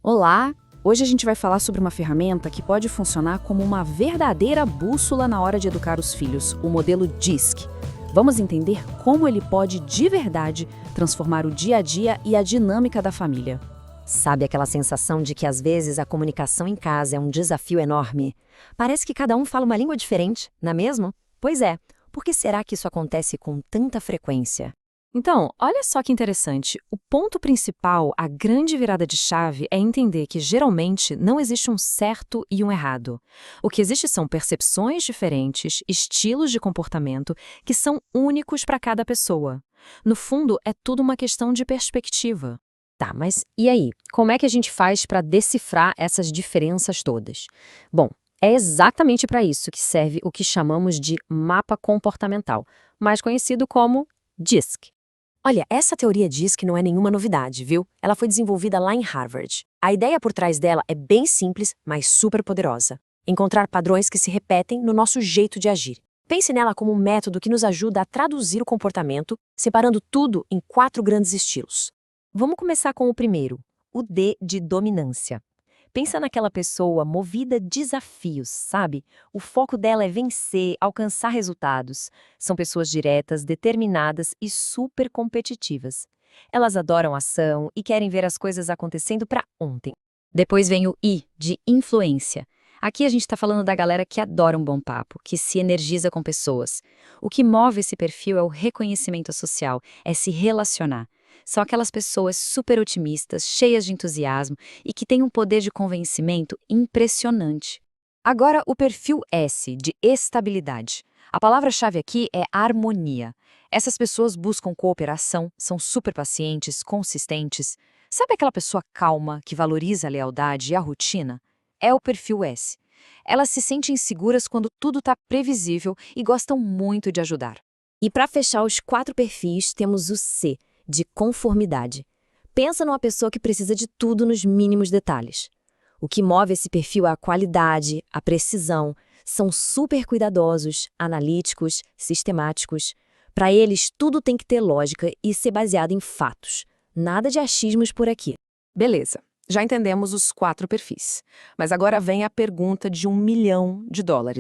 Olá! Hoje a gente vai falar sobre uma ferramenta que pode funcionar como uma verdadeira bússola na hora de educar os filhos, o modelo DISC. Vamos entender como ele pode, de verdade, transformar o dia a dia e a dinâmica da família. Sabe aquela sensação de que às vezes a comunicação em casa é um desafio enorme? Parece que cada um fala uma língua diferente, não é mesmo? Pois é, por que será que isso acontece com tanta frequência? Então, olha só que interessante. O ponto principal, a grande virada de chave, é entender que geralmente não existe um certo e um errado. O que existe são percepções diferentes, estilos de comportamento que são únicos para cada pessoa. No fundo, é tudo uma questão de perspectiva. Tá, mas e aí? Como é que a gente faz para decifrar essas diferenças todas? Bom, é exatamente para isso que serve o que chamamos de mapa comportamental, mais conhecido como DISC. Olha, essa teoria diz que não é nenhuma novidade, viu? Ela foi desenvolvida lá em Harvard. A ideia por trás dela é bem simples, mas super poderosa. Encontrar padrões que se repetem no nosso jeito de agir. Pense nela como um método que nos ajuda a traduzir o comportamento, separando tudo em 4 grandes estilos. Vamos começar com o primeiro, o D de dominância. Pensa naquela pessoa movida a desafios, sabe? O foco dela é vencer, alcançar resultados. São pessoas diretas, determinadas e super competitivas. Elas adoram ação e querem ver as coisas acontecendo para ontem. Depois vem o I, de influência. Aqui a gente está falando da galera que adora um bom papo, que se energiza com pessoas. O que move esse perfil é o reconhecimento social, é se relacionar. São aquelas pessoas super otimistas, cheias de entusiasmo e que têm um poder de convencimento impressionante. Agora, o perfil S, de estabilidade. A palavra-chave aqui é harmonia. Essas pessoas buscam cooperação, são super pacientes, consistentes. Sabe aquela pessoa calma, que valoriza a lealdade e a rotina? É o perfil S. Elas se sentem seguras quando tudo está previsível e gostam muito de ajudar. E para fechar os 4 perfis, temos o C, de conformidade. Pensa numa pessoa que precisa de tudo nos mínimos detalhes. O que move esse perfil é a qualidade, a precisão. São super cuidadosos, analíticos, sistemáticos. Para eles, tudo tem que ter lógica e ser baseado em fatos. Nada de achismos por aqui. Beleza, já entendemos os 4 perfis. Mas agora vem a pergunta de $1 milhão,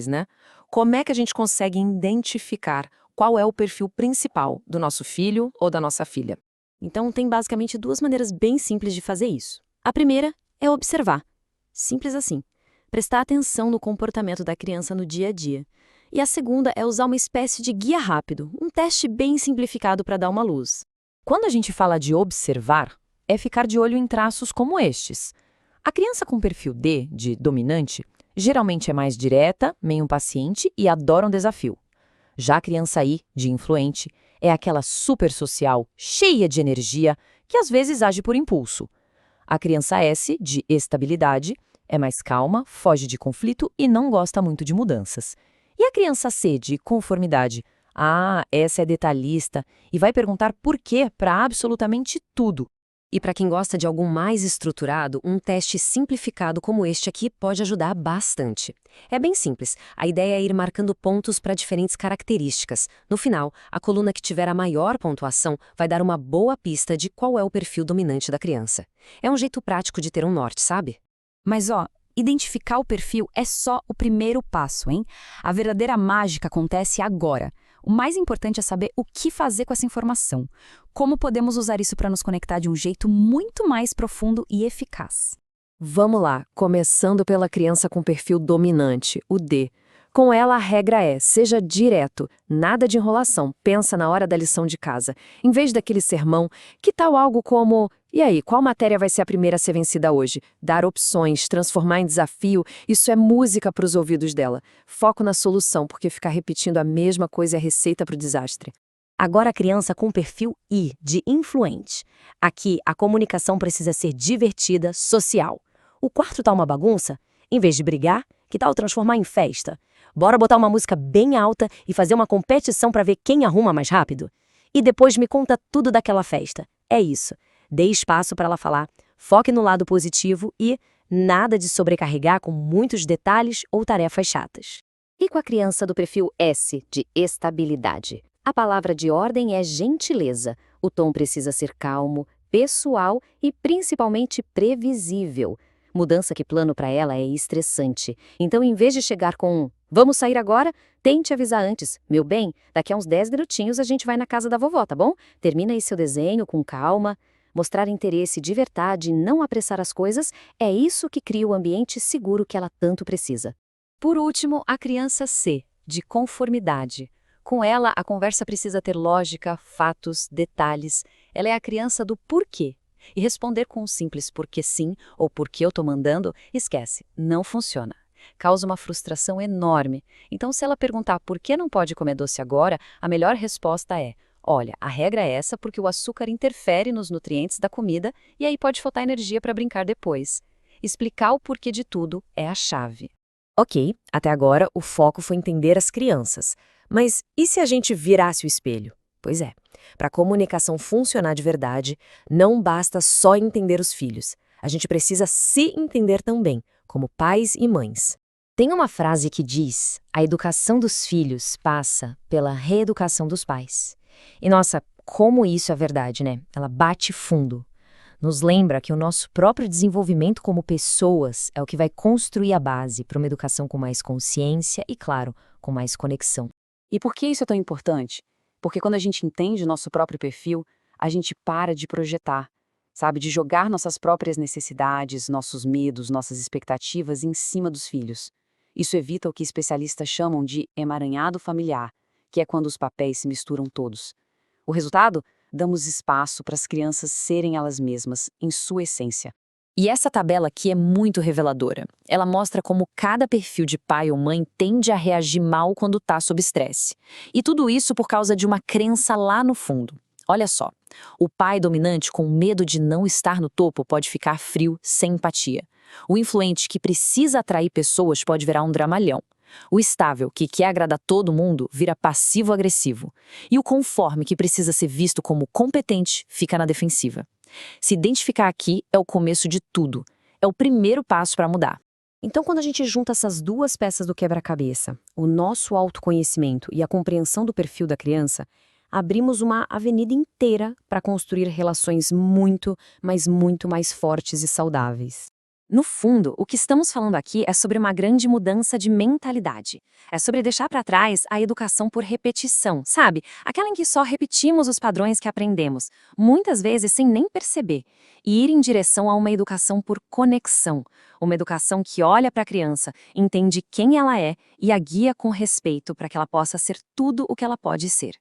né? Como é que a gente consegue identificar qual é o perfil principal do nosso filho ou da nossa filha? Então, tem basicamente 2 maneiras bem simples de fazer isso. A primeira é observar. Simples assim. Prestar atenção no comportamento da criança no dia a dia. E a segunda é usar uma espécie de guia rápido, um teste bem simplificado para dar uma luz. Quando a gente fala de observar, é ficar de olho em traços como estes. A criança com perfil D, de dominante, geralmente é mais direta, meio impaciente e adora um desafio. Já a criança I, de influente, é aquela super social, cheia de energia, que às vezes age por impulso. A criança S, de estabilidade, é mais calma, foge de conflito e não gosta muito de mudanças. E a criança C, de conformidade? Ah, essa é detalhista e vai perguntar por quê para absolutamente tudo. E para quem gosta de algo mais estruturado, um teste simplificado como este aqui pode ajudar bastante. É bem simples, a ideia é ir marcando pontos para diferentes características. No final, a coluna que tiver a maior pontuação vai dar uma boa pista de qual é o perfil dominante da criança. É um jeito prático de ter um norte, sabe? Mas identificar o perfil é só o primeiro passo, hein? A verdadeira mágica acontece agora. O mais importante é saber o que fazer com essa informação. Como podemos usar isso para nos conectar de um jeito muito mais profundo e eficaz. Vamos lá, começando pela criança com perfil dominante, o D. Com ela, a regra é, seja direto, nada de enrolação, pensa na hora da lição de casa. Em vez daquele sermão, que tal algo como, e aí, qual matéria vai ser a primeira a ser vencida hoje? Dar opções, transformar em desafio, isso é música para os ouvidos dela. Foco na solução, porque ficar repetindo a mesma coisa é receita para o desastre. Agora a criança com perfil I, de influente. Aqui, a comunicação precisa ser divertida, social. O quarto tá uma bagunça? Em vez de brigar, que tal transformar em festa? Bora botar uma música bem alta e fazer uma competição para ver quem arruma mais rápido? E depois me conta tudo daquela festa. É isso. Dê espaço para ela falar, foque no lado positivo e nada de sobrecarregar com muitos detalhes ou tarefas chatas. E com a criança do perfil S, de estabilidade? A palavra de ordem é gentileza. O tom precisa ser calmo, pessoal e principalmente previsível. Mudança que plano para ela é estressante. Então, em vez de chegar com vamos sair agora, tente avisar antes. Meu bem, daqui a uns 10 minutinhos a gente vai na casa da vovó, tá bom? Termina aí seu desenho com calma. Mostrar interesse de verdade e não apressar as coisas é isso que cria o ambiente seguro que ela tanto precisa. Por último, a criança C, de conformidade. Com ela, a conversa precisa ter lógica, fatos, detalhes. Ela é a criança do porquê. E responder com um simples porque sim ou porque eu tô mandando, esquece, não funciona. Causa uma frustração enorme. Então, se ela perguntar por que não pode comer doce agora, a melhor resposta é: olha, a regra é essa porque o açúcar interfere nos nutrientes da comida e aí pode faltar energia para brincar depois. Explicar o porquê de tudo é a chave. Ok, até agora o foco foi entender as crianças. Mas e se a gente virasse o espelho? Pois é, para a comunicação funcionar de verdade, não basta só entender os filhos. A gente precisa se entender também, como pais e mães. Tem uma frase que diz: a educação dos filhos passa pela reeducação dos pais. E nossa, como isso é verdade, né? Ela bate fundo. Nos lembra que o nosso próprio desenvolvimento como pessoas é o que vai construir a base para uma educação com mais consciência e, claro, com mais conexão. E por que isso é tão importante? Porque quando a gente entende o nosso próprio perfil, a gente para de projetar, sabe? De jogar nossas próprias necessidades, nossos medos, nossas expectativas em cima dos filhos. Isso evita o que especialistas chamam de emaranhado familiar, que é quando os papéis se misturam todos. O resultado? Damos espaço para as crianças serem elas mesmas, em sua essência. E essa tabela aqui é muito reveladora. Ela mostra como cada perfil de pai ou mãe tende a reagir mal quando está sob estresse. E tudo isso por causa de uma crença lá no fundo. Olha só, o pai dominante com medo de não estar no topo pode ficar frio, sem empatia. O influente que precisa atrair pessoas pode virar um dramalhão. O estável, que quer agradar todo mundo, vira passivo-agressivo. E o conforme, que precisa ser visto como competente, fica na defensiva. Se identificar aqui é o começo de tudo. É o primeiro passo para mudar. Então, quando a gente junta essas duas peças do quebra-cabeça, o nosso autoconhecimento e a compreensão do perfil da criança, abrimos uma avenida inteira para construir relações muito, mas muito mais fortes e saudáveis. No fundo, o que estamos falando aqui é sobre uma grande mudança de mentalidade. É sobre deixar para trás a educação por repetição, sabe? Aquela em que só repetimos os padrões que aprendemos, muitas vezes sem nem perceber, e ir em direção a uma educação por conexão, uma educação que olha para a criança, entende quem ela é e a guia com respeito para que ela possa ser tudo o que ela pode ser.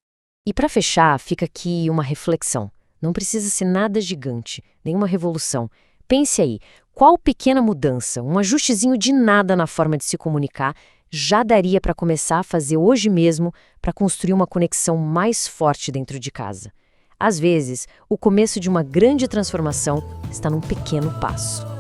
E para fechar, fica aqui uma reflexão. Não precisa ser nada gigante, nenhuma revolução. Pense aí, qual pequena mudança, um ajustezinho de nada na forma de se comunicar, já daria para começar a fazer hoje mesmo para construir uma conexão mais forte dentro de casa? Às vezes, o começo de uma grande transformação está num pequeno passo.